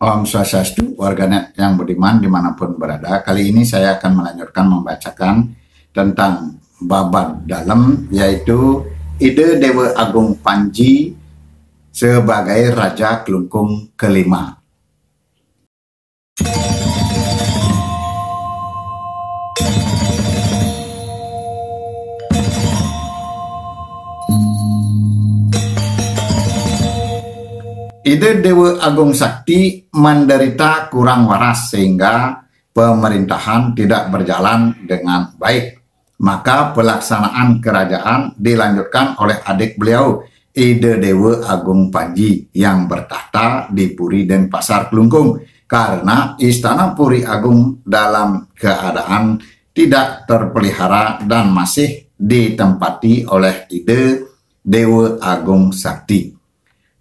Om Swastiastu, warganet yang budiman dimanapun berada. Kali ini saya akan melanjutkan membacakan tentang babat dalam, yaitu ide Dewa Agung Panji sebagai Raja Kelungkung kelima. Ide Dewa Agung Sakti menderita kurang waras sehingga pemerintahan tidak berjalan dengan baik. Maka pelaksanaan kerajaan dilanjutkan oleh adik beliau, Ide Dewa Agung Panji, yang bertahta di Puri Denpasar Kelungkung, karena istana Puri Agung dalam keadaan tidak terpelihara dan masih ditempati oleh Ide Dewa Agung Sakti.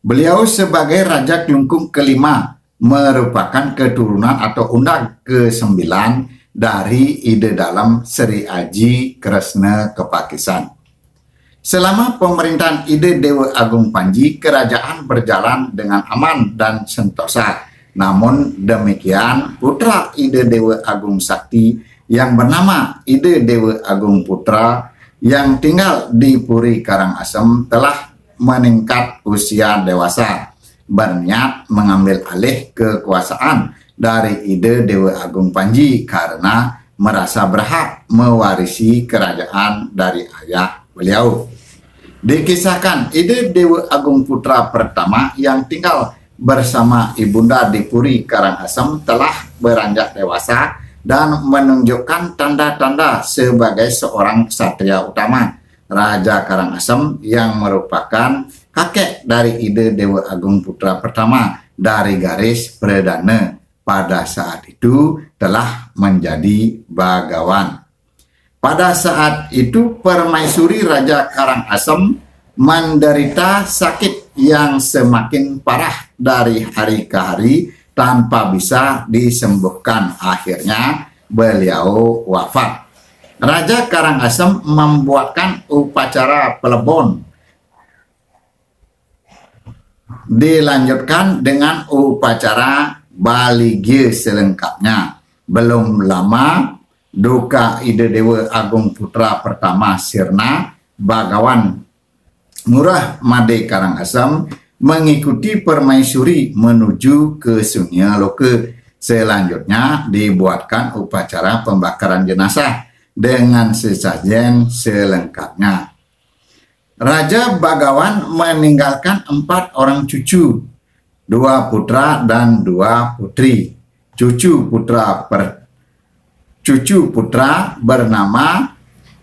Beliau sebagai Raja Kelungkung kelima merupakan keturunan atau undang ke-9 dari Ide Dalam Sri Aji Kresna Kepakisan. Selama pemerintahan Ide Dewa Agung Panji, kerajaan berjalan dengan aman dan sentosa. Namun demikian, putra Ide Dewa Agung Sakti yang bernama Ide Dewa Agung Putra yang tinggal di Puri Karangasem telah meningkat usia dewasa, berniat mengambil alih kekuasaan dari Ide Dewa Agung Panji karena merasa berhak mewarisi kerajaan dari ayah beliau. Dikisahkan Ide Dewa Agung Putra pertama yang tinggal bersama ibunda di Puri Karangasem telah beranjak dewasa dan menunjukkan tanda-tanda sebagai seorang ksatria utama Raja Karangasem yang merupakan kakek dari Ide Dewa Agung Putra pertama dari garis perdana. Pada saat itu telah menjadi bagawan. Pada saat itu Permaisuri Raja Karangasem menderita sakit yang semakin parah dari hari ke hari tanpa bisa disembuhkan. Akhirnya beliau wafat. Raja Karangasem membuatkan upacara pelebon. Dilanjutkan dengan upacara baligya selengkapnya. Belum lama duka Ide Dewa Agung Putra pertama sirna, Bagawan Ngurah Made Karangasem mengikuti Permaisuri menuju ke Sunya Loka. Selanjutnya dibuatkan upacara pembakaran jenazah dengan sesajen selengkapnya. Raja Bagawan meninggalkan 4 orang cucu, 2 putra dan 2 putri. Cucu putra bernama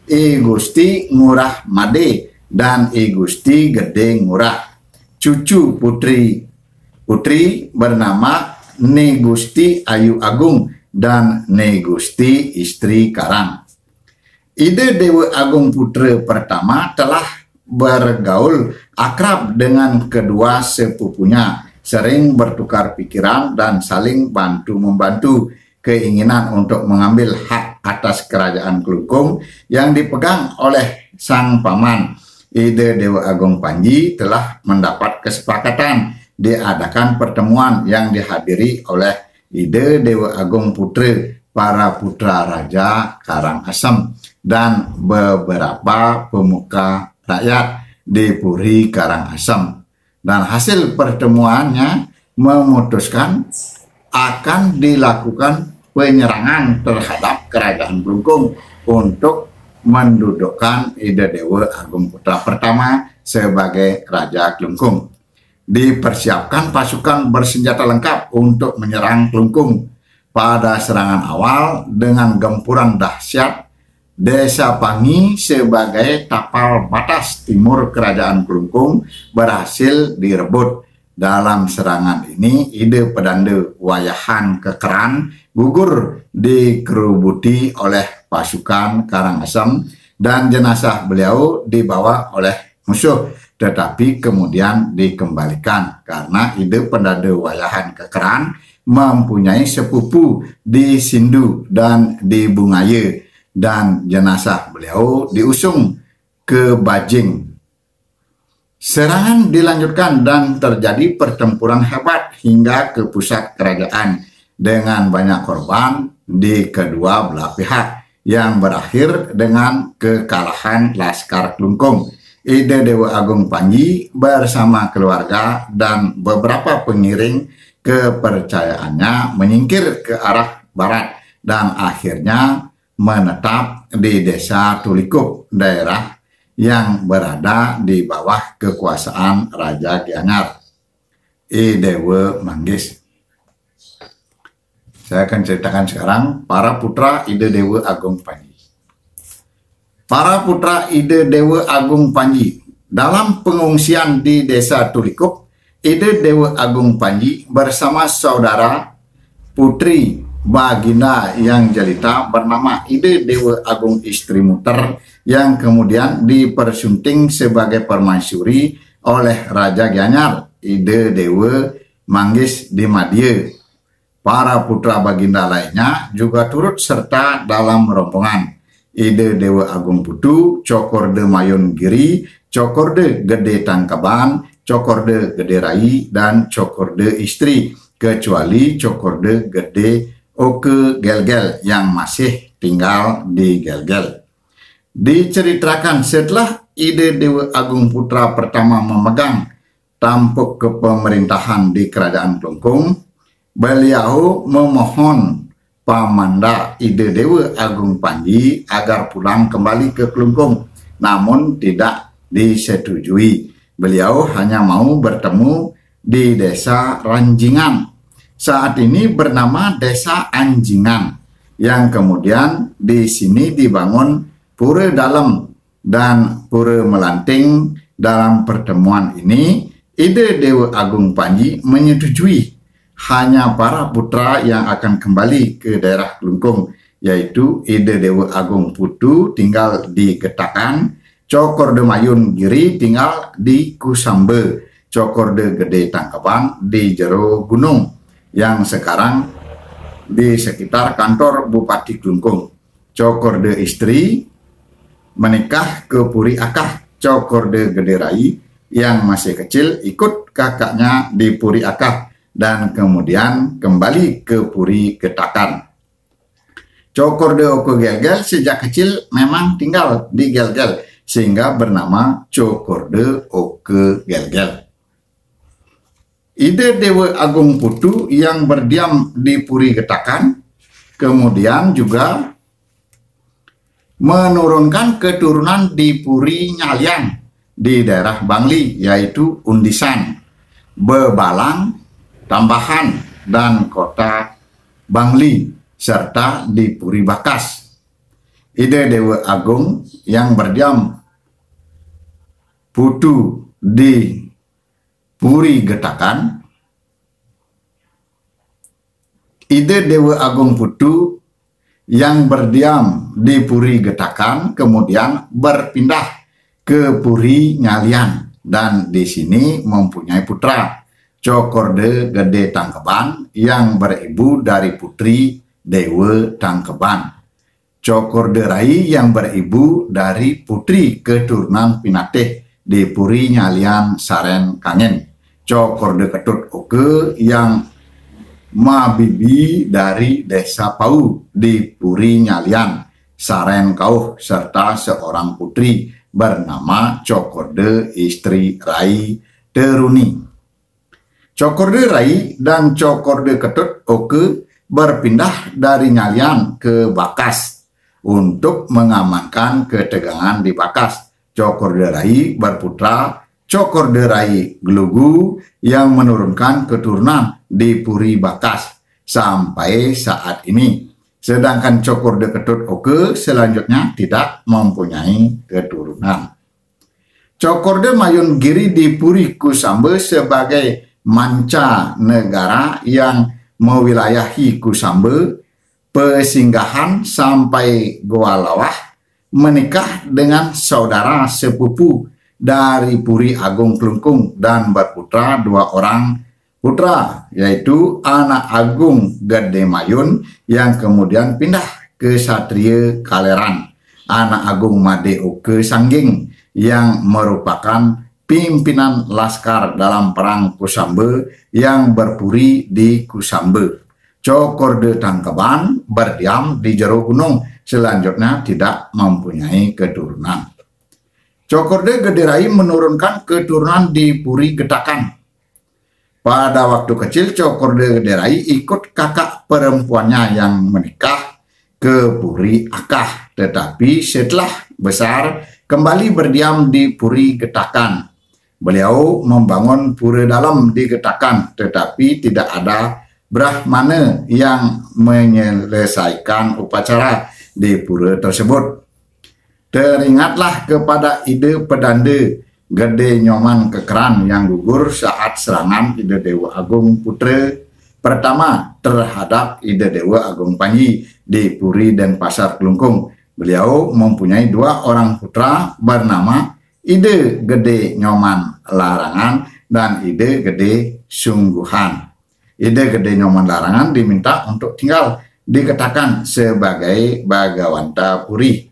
I Gusti Ngurah Made dan I Gusti Gede Ngurah. Cucu putri bernama Ni Gusti Ayu Agung dan Ni Gusti Istri Karang. Ide Dewa Agung Putra pertama telah bergaul akrab dengan kedua sepupunya, sering bertukar pikiran dan saling bantu-membantu. Keinginan untuk mengambil hak atas kerajaan Kelungkung yang dipegang oleh sang paman Ide Dewa Agung Panji telah mendapat kesepakatan diadakan pertemuan yang dihadiri oleh Ide Dewa Agung Putra, para putra Raja Karangasem, dan beberapa pemuka rakyat di Puri Karangasem. Dan hasil pertemuannya memutuskan akan dilakukan penyerangan terhadap kerajaan Kelungkung untuk mendudukkan Ide Dewa Agung Putra pertama sebagai Raja Kelungkung. Dipersiapkan pasukan bersenjata lengkap untuk menyerang Kelungkung. Pada serangan awal dengan gempuran dahsyat, Desa Pangi sebagai tapal batas timur kerajaan Kelungkung berhasil direbut. Dalam serangan ini Ide Pedanda Wayahan Kekeran gugur dikerubuti oleh pasukan Karangasem dan jenazah beliau dibawa oleh musuh, tetapi kemudian dikembalikan karena Ide Pedanda Wayahan Kekeran mempunyai sepupu di Sindu dan di Bungaya, dan jenazah beliau diusung ke Bajing. Serangan dilanjutkan dan terjadi pertempuran hebat hingga ke pusat kerajaan dengan banyak korban di kedua belah pihak yang berakhir dengan kekalahan Laskar Klungkung. Ide Dewa Agung Panji bersama keluarga dan beberapa pengiring kepercayaannya menyingkir ke arah barat dan akhirnya menetap di desa Tulikup, daerah yang berada di bawah kekuasaan Raja Gianyar, I Dewa Manggis. Saya akan ceritakan sekarang para putra Ide Dewa Agung Panji. Para putra Ide Dewa Agung Panji dalam pengungsian di desa Tulikup, Ide Dewa Agung Panji bersama saudara putri baginda yang jelita bernama Ide Dewa Agung Istri Muter yang kemudian dipersunting sebagai permaisuri oleh Raja Gianyar, Ide Dewa Manggis di Madie. Para putra baginda lainnya juga turut serta dalam rombongan. Ide Dewa Agung Putu, Cokorde Mayun Giri, Cokorde Gede Tangkaban, Cokorde Gede Rai, dan Cokorde Istri, kecuali Cokorde Gede Oke Gelgel yang masih tinggal di Gelgel. Diceritakan setelah Ide Dewa Agung Putra pertama memegang tampuk kepemerintahan di Kerajaan Klungkung, beliau memohon pamanda Ide Dewa Agung Panji agar pulang kembali ke Klungkung, namun tidak disetujui. Beliau hanya mau bertemu di desa Ranjingan, saat ini bernama Desa Anjingan, yang kemudian di sini dibangun Pura Dalem dan Pura Melanting. Dalam pertemuan ini, Ide Dewa Agung Panji menyetujui hanya para putra yang akan kembali ke daerah Klungkung, yaitu Ide Dewa Agung Putu tinggal di Getakan, Cokorde Mayun Giri tinggal di Kusambe, Cokorde Gede Tangkaban di Jero Gunung, yang sekarang di sekitar kantor Bupati Klungkung. Cokorde Istri menikah ke Puri Akah. Cokorde Gede Rai yang masih kecil ikut kakaknya di Puri Akah dan kemudian kembali ke Puri Getakan. Cokorde Oke Gelgel sejak kecil memang tinggal di Gelgel sehingga bernama Cokorde Oke Gelgel. Ide Dewa Agung Putu yang berdiam di Puri Getakan kemudian juga menurunkan keturunan di Puri Nyalian di daerah Bangli, yaitu Undisan, Bebalang, Tambahan, dan Kota Bangli, serta di Puri Bakas. Ide Dewa Agung yang berdiam Putu di Puri Getakan, Ide Dewa Agung Putu yang berdiam di Puri Getakan kemudian berpindah ke Puri Nyalian dan di sini mempunyai putra Cokorde Gede Tangkeban yang beribu dari putri Dewa Tangkeban, Cokorde Rai yang beribu dari putri keturunan Pinatih di Puri Nyalian Saren Kangen, Cokorde Ketut Oke yang mabibi dari Desa Pau di Puri Nyalian Saren Kauh, serta seorang putri bernama Cokorde Istri Rai Teruni. Cokorde Rai dan Cokorde Ketut Oke berpindah dari Nyalian ke Bakas untuk mengamankan ketegangan di Bakas. Cokorde Rai berputra Cokorde Rai Glugu yang menurunkan keturunan di Puri Bakas sampai saat ini. Sedangkan Cokorde Ketut Oke selanjutnya tidak mempunyai keturunan. Cokorde Mayun Giri di Puri Kusambe sebagai manca negara yang mewilayahi Kusambe, pesinggahan sampai Goa Lawah, menikah dengan saudara sepupu dari Puri Agung Klungkung dan berputra 2 orang putra, yaitu anak Agung Gede Mayun yang kemudian pindah ke Satria Kaleran, anak Agung Made Oke Sangging yang merupakan pimpinan laskar dalam perang Kusambe yang berpuri di Kusambe. Cokorde Tangkaban berdiam di jero gunung, selanjutnya tidak mempunyai keturunan. Cokorde Gederai menurunkan keturunan di Puri Getakan. Pada waktu kecil Cokorde Gederai ikut kakak perempuannya yang menikah ke Puri Akah, tetapi setelah besar kembali berdiam di Puri Getakan. Beliau membangun pura dalam di Getakan, tetapi tidak ada Brahmana yang menyelesaikan upacara di pura tersebut. Teringatlah kepada ide pedanda Gede Nyoman Kekeran yang gugur saat serangan Ide Dewa Agung Putra pertama terhadap Ide Dewa Agung Panji di Puri Denpasar Kelungkung. Beliau mempunyai 2 orang putra bernama Ide Gede Nyoman Larangan dan Ide Gede Sungguhan. Ide Gede Nyoman Larangan diminta untuk tinggal di Getakan sebagai Bagawanta Puri.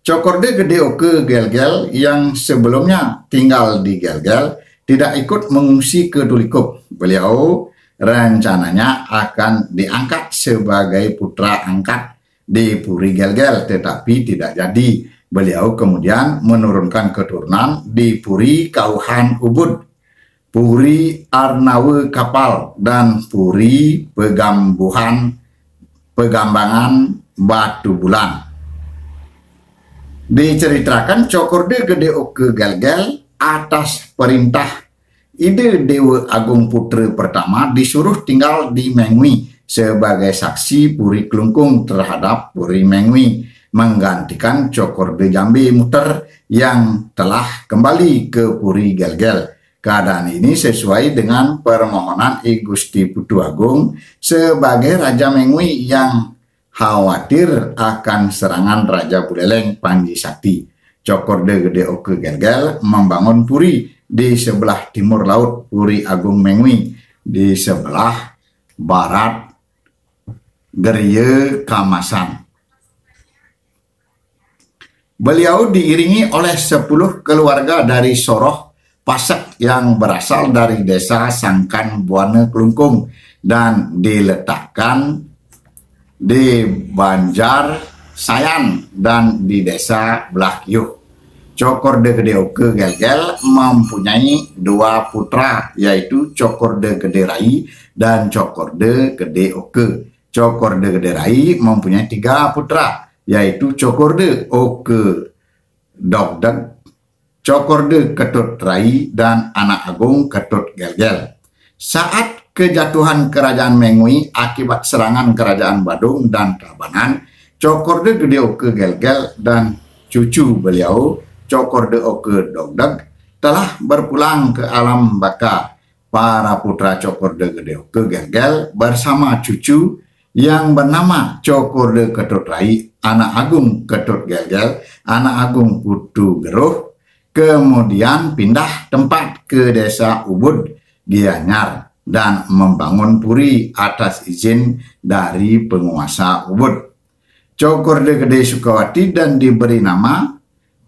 Cokorde Gede Oke Gelgel yang sebelumnya tinggal di Gelgel tidak ikut mengungsi ke Tulikup. Beliau rencananya akan diangkat sebagai putra angkat di Puri Gelgel, tetapi tidak jadi. Beliau kemudian menurunkan keturunan di Puri Kauhan Ubud, Puri Arnawe Kapal, dan Puri Pegambangan Batu Bulan. Diceritakan Cokorde Gede Oke Gelgel atas perintah Ide Dewa Agung Putra pertama disuruh tinggal di Mengwi sebagai saksi Puri Kelungkung terhadap Puri Mengwi, menggantikan Cokorde Jambi Muter yang telah kembali ke Puri Gelgel. Keadaan ini sesuai dengan permohonan I Gusti Putu Agung sebagai Raja Mengwi yang khawatir akan serangan Raja Buleleng Panji Sakti. Cokorde Gede Oke Gelgel membangun puri di sebelah timur laut Puri Agung Mengwi, di sebelah barat Gerie Kamasan. Beliau diiringi oleh 10 keluarga dari Soroh Pasek yang berasal dari desa Sangkan Buana Kelungkung dan diletakkan di Banjar Sayan dan di desa Blakyuh. Cokorde Gede Oke Gelgel mempunyai 2 putra, yaitu Cokorde Gede Rai dan Cokorde Gede Oke. Cokorde Gede Rai mempunyai 3 putra, yaitu Cokorde Oke Dogdeg, Cokorde Ketut Rai, dan anak agung Ketut Gelgel. Saat kejatuhan kerajaan Mengwi akibat serangan kerajaan Badung dan Tabanan, Cokorde Gede Oke Gelgel dan cucu beliau Cokorde Oke Dogdeg telah berpulang ke alam baka. Para putra Cokorde Gede Oke Gelgel bersama cucu yang bernama Cokorde Ketut Rai, anak agung Ketut Gelgel, anak agung Putu Geruh, kemudian pindah tempat ke desa Ubud Gianyar dan membangun puri atas izin dari penguasa Ubud. Cokorde Gede Sukawati dan diberi nama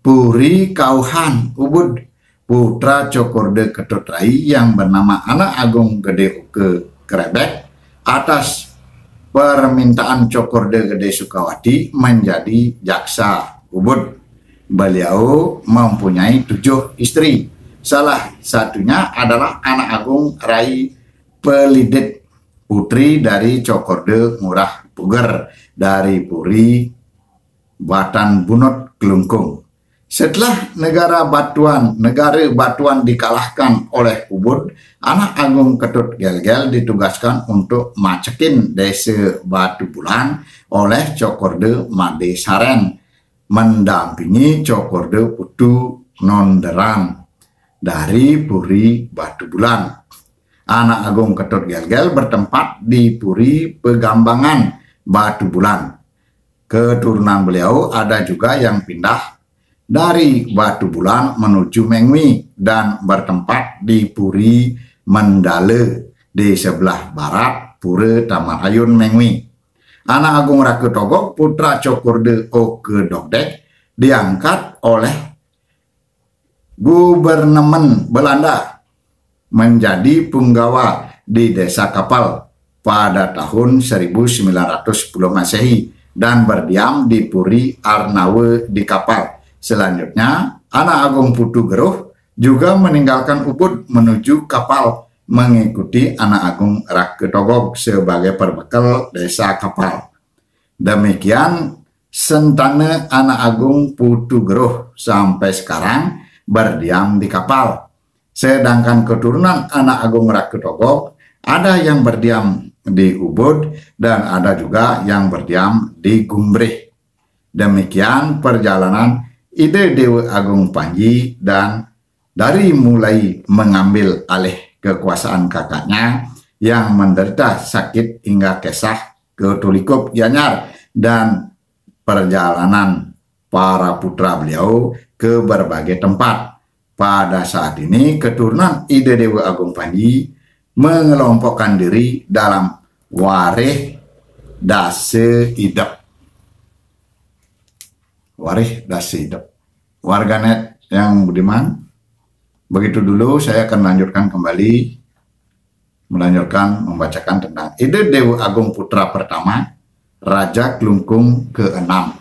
Puri Kauhan Ubud. Putra Cokorde Ketut Rai yang bernama anak agung Gede Oke Krebek atas permintaan Cokorde Gede Sukawati menjadi jaksa Ubud. Beliau mempunyai 7 istri. Salah satunya adalah anak agung Rai Pelidit, putri dari Cokorde Ngurah Puger dari Puri Batan Bunut Kelungkung. Setelah negara Batuan dikalahkan oleh Ubud, anak agung Ketut Gelgel ditugaskan untuk macekin desa Batu Bulan oleh Cokorde Made Saren, mendampingi Cokorde Putu Nonderan dari Puri Batu Bulan. Anak agung Ketut Gelgel bertempat di Puri Pegambangan Batu Bulan. Keturunan beliau ada juga yang pindah dari Batu Bulan menuju Mengwi dan bertempat di Puri Mendale di sebelah barat Pura Tamarayun Mengwi. Anak agung Raku Togok, putra Cokorde Oke Dogdeg, diangkat oleh gubernemen Belanda menjadi punggawa di Desa Kapal pada tahun 1910 Masehi dan berdiam di Puri Arnawe di Kapal. Selanjutnya, Anak Agung Putu Geruh juga meninggalkan Ubud menuju Kapal mengikuti Anak Agung Raketogog sebagai perbekal Desa Kapal. Demikian sentane Anak Agung Putu Geruh sampai sekarang berdiam di Kapal. Sedangkan keturunan Anak Agung Raketogog ada yang berdiam di Ubud dan ada juga yang berdiam di Gumbrih. Demikian perjalanan ide Dewi Agung Panji, dan dari mulai mengambil alih kekuasaan kakaknya yang menderita sakit hingga kesah ke Tulikup Gianyar, dan perjalanan para putra beliau ke berbagai tempat. Pada saat ini keturunan ide Dewi Agung Panji mengelompokkan diri dalam Wareh Dase Idep. Wareh Dase Idep. Warganet yang budiman, begitu dulu. Saya akan lanjutkan kembali, membacakan tentang ide Dewi Agung Putra pertama, Raja Klungkung ke-6.